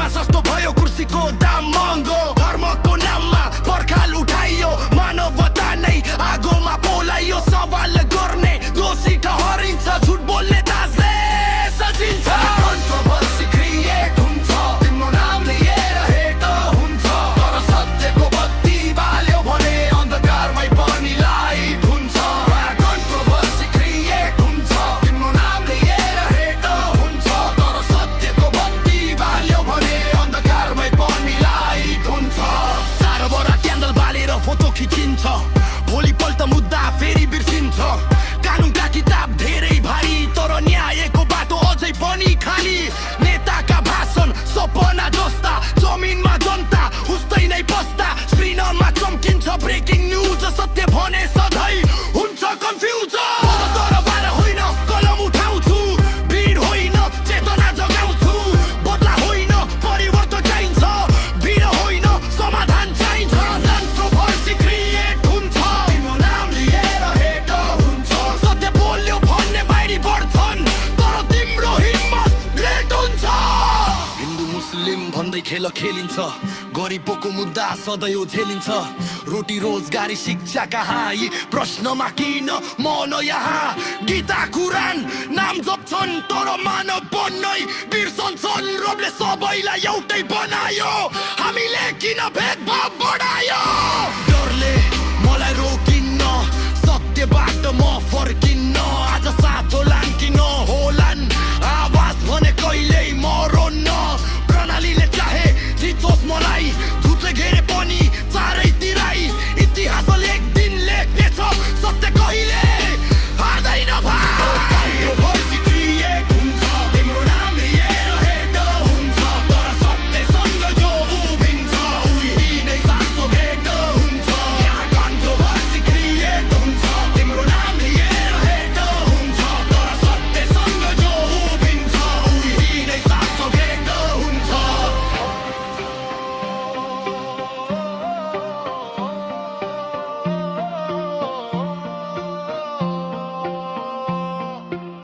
दिनमा सस्तो भयो कुर्सीको दाम महँगो धर्मको नाममा पर्खाल उठाइयो मानवता नै आगोमा पोलाइयो सवाल गर्ने दोषी ठहरिन्छ झुट बोल्ने दासले सजिन्छ कन्ट्रोभर्सी क्रिएट हुन्छ तिम्रो नाम लिएर हेट हुन्छ तर सत्यको बत्ती बाल्यो भने अन्धकारमै पनि लाइट हुन्छ कन्ट्रोभर्सी क्रिएट हुन्छ तिम्रो नाम लिएर हेट हुन्छ तर सत्यको बत्ती बाल्यो भने अन्धकारमै पनि लाइट हुन्छ चारवटा क्यान्डल बालेर फोटो खिचिन्छ भोलिपल्ट मुद्दा फेरि बिर्सिन्छ कानुनका किताब धेरै भारी तर न्यायको बाटो अझै पनि खाली नेताका भाषण सपना जस्ता जमिनमा जनता उस्तै नै बस्दा स्क्रिनमा चम्किन्छ ब्रेकिङ न्युज सत्य भने सधैँ हुन्छ कन्फ्युज तर बार होइन कलम उठाउँछु भिड होइन चेतना जगाउँछु बदला होइन परिवर्तन चाहिन्छ भिड होइन समाधान चाहिन्छ कन्ट्रोभर्सी क्रिएट हुन्छ तिम्रो नाम लिएर हेट हुन्छ सत्य बोल्यो भन्ने बाहिरी बढ्छन् तर तिम्रो हिम्मत लेट हुन्छ हिन्दू मुस्लिम भन्दै खेल खेलिन्छ गरिबको मुद्दा सधैँ झेलिन्छ रोटी रोजगारी शिक्षा कहाँ यी प्रश्नमा किन मन यहाँ गीता कुरान नाम जप्छन् तर मानव बन्नै बिर्सन्छन् रबले सबैलाई एउटै बनायो हामीले किन भेदभाव बढायो डरले मलाई रोकिन्न सत्यबाट म फर्किन्न